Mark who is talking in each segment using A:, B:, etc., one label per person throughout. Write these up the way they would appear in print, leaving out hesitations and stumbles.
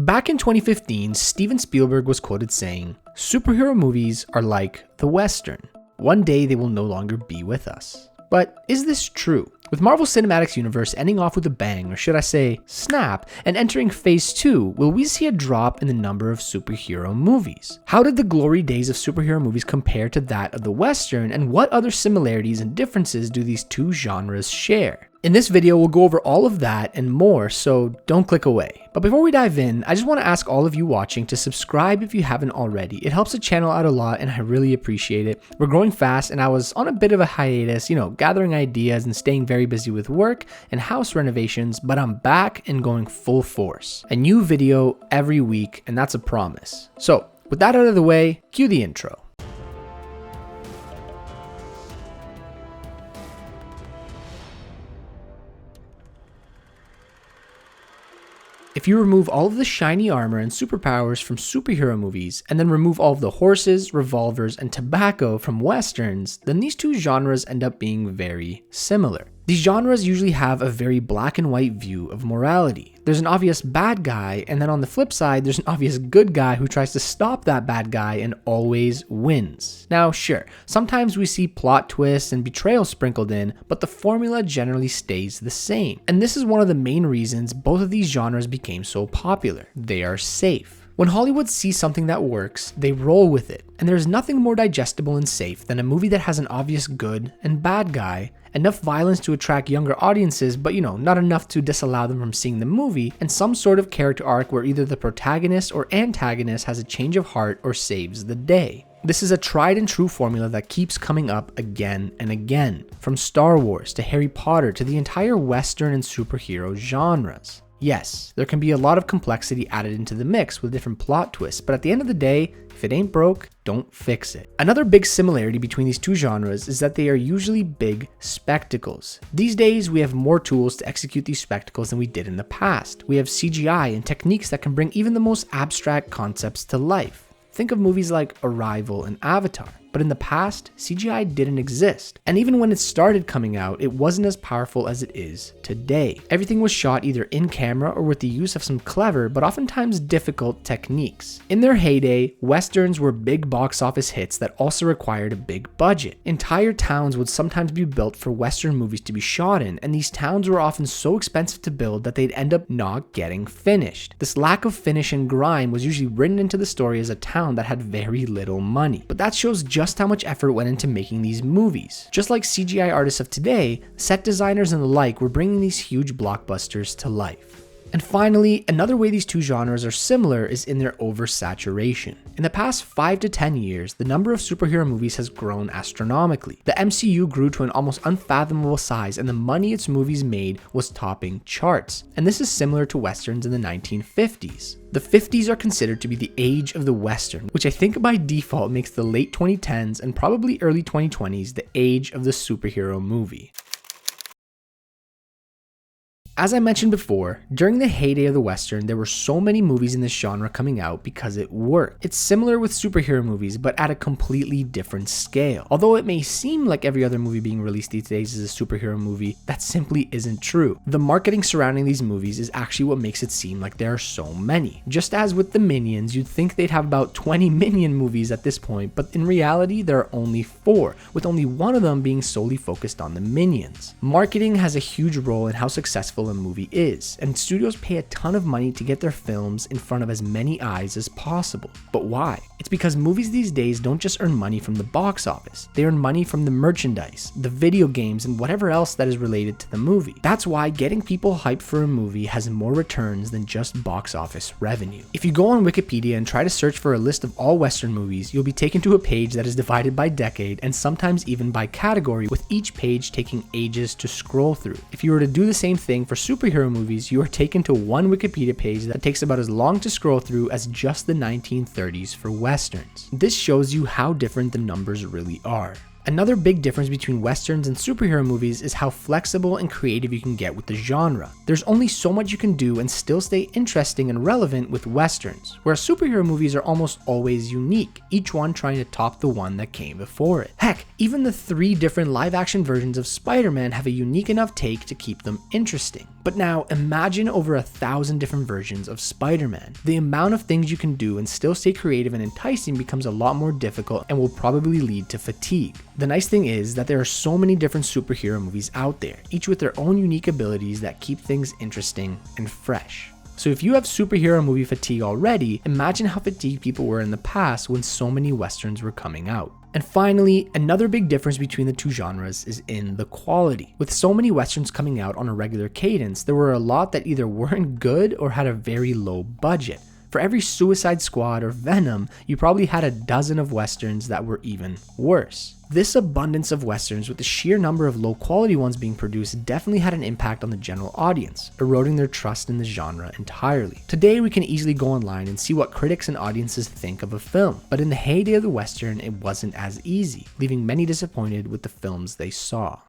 A: Back in 2015, Steven Spielberg was quoted saying, "Superhero movies are like the Western. One day they will no longer be with us." But is this true? With Marvel Cinematic Universe ending off with a bang, or should I say, snap, and entering phase 2, will we see a drop in the number of superhero movies? How did the glory days of superhero movies compare to that of the Western, and what other similarities and differences do these two genres share? In this video, we'll go over all of that and more, so don't click away. But before we dive in, I just want to ask all of you watching to subscribe if you haven't already. It helps the channel out a lot and I really appreciate it. We're growing fast and I was on a bit of a hiatus, gathering ideas and staying very busy with work and house renovations, but I'm back and going full force. A new video every week, and that's a promise. So with that out of the way, cue the intro. If you remove all of the shiny armor and superpowers from superhero movies, and then remove all of the horses, revolvers, and tobacco from westerns, then these two genres end up being very similar. These genres usually have a very black and white view of morality. There's an obvious bad guy, and then on the flip side, there's an obvious good guy who tries to stop that bad guy and always wins. Now, sure, sometimes we see plot twists and betrayal sprinkled in, but the formula generally stays the same. And this is one of the main reasons both of these genres became so popular. They are safe. When Hollywood sees something that works, they roll with it. And there's nothing more digestible and safe than a movie that has an obvious good and bad guy, enough violence to attract younger audiences, but not enough to disallow them from seeing the movie, and some sort of character arc where either the protagonist or antagonist has a change of heart or saves the day. This is a tried and true formula that keeps coming up again and again, from Star Wars to Harry Potter to the entire Western and superhero genres. Yes, there can be a lot of complexity added into the mix with different plot twists, but at the end of the day, if it ain't broke, don't fix it. Another big similarity between these two genres is that they are usually big spectacles. These days, we have more tools to execute these spectacles than we did in the past. We have CGI and techniques that can bring even the most abstract concepts to life. Think of movies like Arrival and Avatar. But in the past, CGI didn't exist. And even when it started coming out, it wasn't as powerful as it is today. Everything was shot either in camera or with the use of some clever, but oftentimes difficult techniques. In their heyday, Westerns were big box office hits that also required a big budget. Entire towns would sometimes be built for Western movies to be shot in, and these towns were often so expensive to build that they'd end up not getting finished. This lack of finish and grime was usually written into the story as a town that had very little money. But that shows just how much effort went into making these movies. Just like CGI artists of today, set designers and the like were bringing these huge blockbusters to life. And finally, another way these two genres are similar is in their oversaturation. In the past 5 to 10 years, the number of superhero movies has grown astronomically. The MCU grew to an almost unfathomable size, and the money its movies made was topping charts. And this is similar to Westerns in the 1950s. The 50s are considered to be the age of the Western, which I think by default makes the late 2010s and probably early 2020s the age of the superhero movie. As I mentioned before, during the heyday of the Western, there were so many movies in this genre coming out because it worked. It's similar with superhero movies, but at a completely different scale. Although it may seem like every other movie being released these days is a superhero movie, that simply isn't true. The marketing surrounding these movies is actually what makes it seem like there are so many. Just as with the Minions, you'd think they'd have about 20 Minion movies at this point, but in reality, there are only 4, with only one of them being solely focused on the Minions. Marketing has a huge role in how successful a movie is, and studios pay a ton of money to get their films in front of as many eyes as possible. But why? It's because movies these days don't just earn money from the box office, they earn money from the merchandise, the video games, and whatever else that is related to the movie. That's why getting people hyped for a movie has more returns than just box office revenue. If you go on Wikipedia and try to search for a list of all Western movies, you'll be taken to a page that is divided by decade and sometimes even by category, with each page taking ages to scroll through. If you were to do the same thing for superhero movies, you are taken to one Wikipedia page that takes about as long to scroll through as just the 1930s for Westerns. This shows you how different the numbers really are. Another big difference between Westerns and superhero movies is how flexible and creative you can get with the genre. There's only so much you can do and still stay interesting and relevant with Westerns, whereas superhero movies are almost always unique, each one trying to top the one that came before it. Heck, even the 3 different live-action versions of Spider-Man have a unique enough take to keep them interesting. But now imagine over 1,000 different versions of Spider-Man. The amount of things you can do and still stay creative and enticing becomes a lot more difficult and will probably lead to fatigue. The nice thing is that there are so many different superhero movies out there, each with their own unique abilities that keep things interesting and fresh. So if you have superhero movie fatigue already, imagine how fatigued people were in the past when so many westerns were coming out. And finally, another big difference between the two genres is in the quality. With so many westerns coming out on a regular cadence, there were a lot that either weren't good or had a very low budget. For every Suicide Squad or Venom, you probably had a dozen of westerns that were even worse. This abundance of westerns with the sheer number of low quality ones being produced definitely had an impact on the general audience, eroding their trust in the genre entirely. Today we can easily go online and see what critics and audiences think of a film, but in the heyday of the western it wasn't as easy, leaving many disappointed with the films they saw.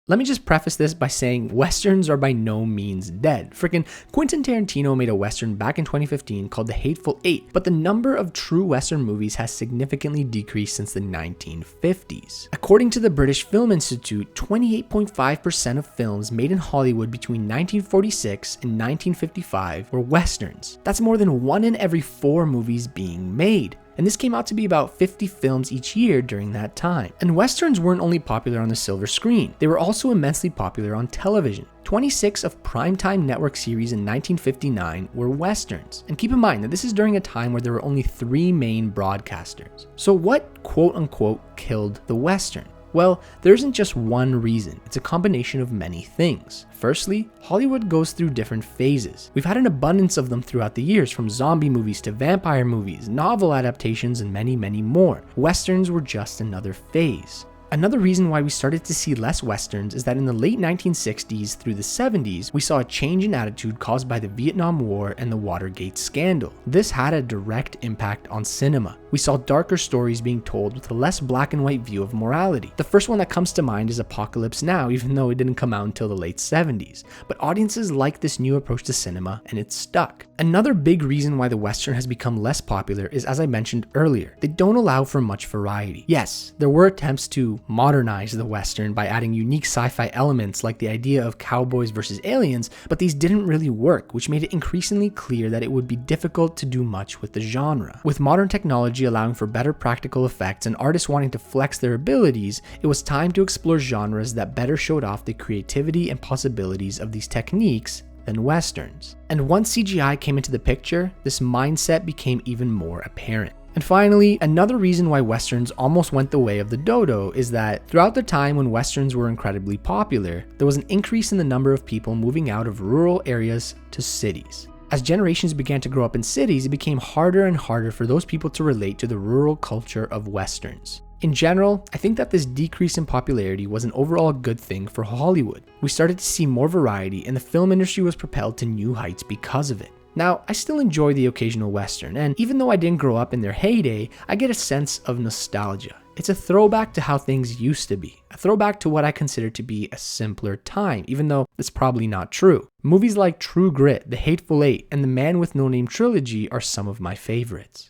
A: Let me just preface this by saying westerns are by no means dead. Frickin' Quentin Tarantino made a western back in 2015 called The Hateful Eight, but the number of true western movies has significantly decreased since the 1950s. According to the British Film Institute, 28.5% of films made in Hollywood between 1946 and 1955 were westerns. That's more than 1 in every 4 movies being made. And this came out to be about 50 films each year during that time. And westerns weren't only popular on the silver screen, they were also immensely popular on television. 26 of primetime network series in 1959 were westerns. And keep in mind that this is during a time where there were only 3 main broadcasters. So what quote-unquote killed the western? Well, there isn't just one reason, it's a combination of many things. Firstly, Hollywood goes through different phases. We've had an abundance of them throughout the years, from zombie movies to vampire movies, novel adaptations, and many, many more. Westerns were just another phase. Another reason why we started to see less westerns is that in the late 1960s through the 70s, we saw a change in attitude caused by the Vietnam War and the Watergate scandal. This had a direct impact on cinema. We saw darker stories being told with a less black and white view of morality. The first one that comes to mind is Apocalypse Now, even though it didn't come out until the late 70s. But audiences liked this new approach to cinema and it stuck. Another big reason why the western has become less popular is, as I mentioned earlier, they don't allow for much variety. Yes, there were attempts to modernize the western by adding unique sci-fi elements like the idea of cowboys versus aliens, but these didn't really work, which made it increasingly clear that it would be difficult to do much with the genre. With modern technology allowing for better practical effects and artists wanting to flex their abilities, it was time to explore genres that better showed off the creativity and possibilities of these techniques than westerns. And once CGI came into the picture, this mindset became even more apparent. And finally, another reason why westerns almost went the way of the dodo is that throughout the time when westerns were incredibly popular, there was an increase in the number of people moving out of rural areas to cities. As generations began to grow up in cities, it became harder and harder for those people to relate to the rural culture of westerns. In general, I think that this decrease in popularity was an overall good thing for Hollywood. We started to see more variety and the film industry was propelled to new heights because of it. Now, I still enjoy the occasional western, and even though I didn't grow up in their heyday, I get a sense of nostalgia. It's a throwback to how things used to be, a throwback to what I consider to be a simpler time, even though it's probably not true. Movies like True Grit, The Hateful Eight, and the Man with No Name trilogy are some of my favorites.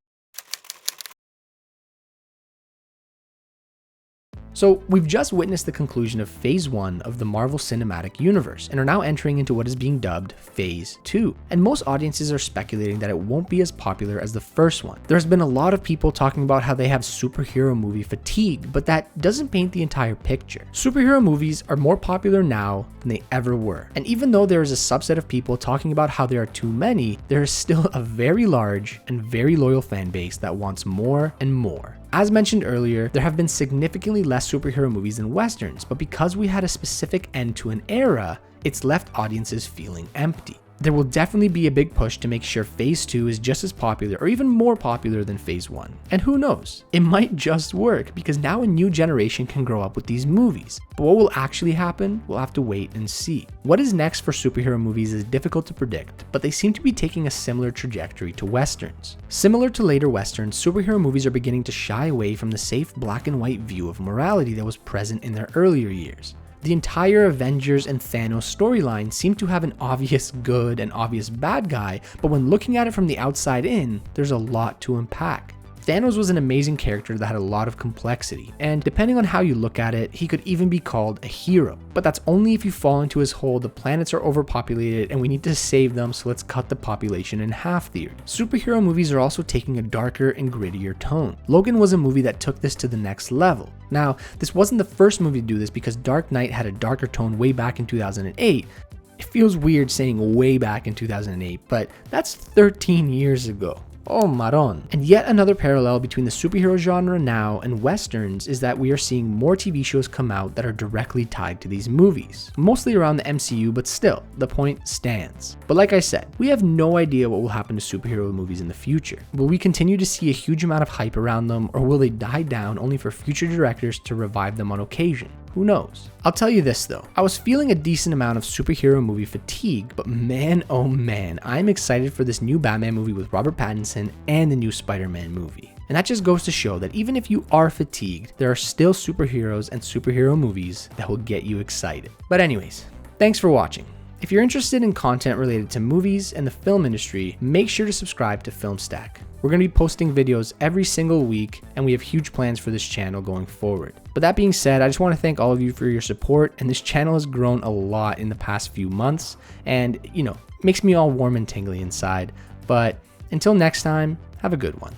A: So we've just witnessed the conclusion of Phase 1 of the Marvel Cinematic Universe and are now entering into what is being dubbed Phase 2. And most audiences are speculating that it won't be as popular as the first one. There's been a lot of people talking about how they have superhero movie fatigue, but that doesn't paint the entire picture. Superhero movies are more popular now than they ever were. And even though there is a subset of people talking about how there are too many, there is still a very large and very loyal fan base that wants more and more. As mentioned earlier, there have been significantly less superhero movies than westerns, but because we had a specific end to an era, it's left audiences feeling empty. There will definitely be a big push to make sure Phase 2 is just as popular or even more popular than Phase 1. And who knows? It might just work because now a new generation can grow up with these movies. But what will actually happen? We'll have to wait and see. What is next for superhero movies is difficult to predict, but they seem to be taking a similar trajectory to westerns. Similar to later westerns, superhero movies are beginning to shy away from the safe black and white view of morality that was present in their earlier years. The entire Avengers and Thanos storyline seem to have an obvious good and obvious bad guy, but when looking at it from the outside in, there's a lot to unpack. Thanos was an amazing character that had a lot of complexity, and depending on how you look at it, he could even be called a hero. But that's only if you fall into his whole "the planets are overpopulated and we need to save them, so let's cut the population in half" theory. Superhero movies are also taking a darker and grittier tone. Logan was a movie that took this to the next level. Now, this wasn't the first movie to do this because Dark Knight had a darker tone way back in 2008. It feels weird saying way back in 2008, but that's 13 years ago. Oh, maron. And yet another parallel between the superhero genre now and westerns is that we are seeing more TV shows come out that are directly tied to these movies. Mostly around the MCU, but still, the point stands. But like I said, we have no idea what will happen to superhero movies in the future. Will we continue to see a huge amount of hype around them, or will they die down only for future directors to revive them on occasion? Who knows? I'll tell you this though, I was feeling a decent amount of superhero movie fatigue, but man oh man, I'm excited for this new Batman movie with Robert Pattinson and the new Spider-Man movie. And that just goes to show that even if you are fatigued, there are still superheroes and superhero movies that will get you excited. But anyways, thanks for watching. If you're interested in content related to movies and the film industry, make sure to subscribe to FilmStack. We're going to be posting videos every single week, and we have huge plans for this channel going forward. But that being said, I just want to thank all of you for your support, and this channel has grown a lot in the past few months, and makes me all warm and tingly inside. But until next time, have a good one.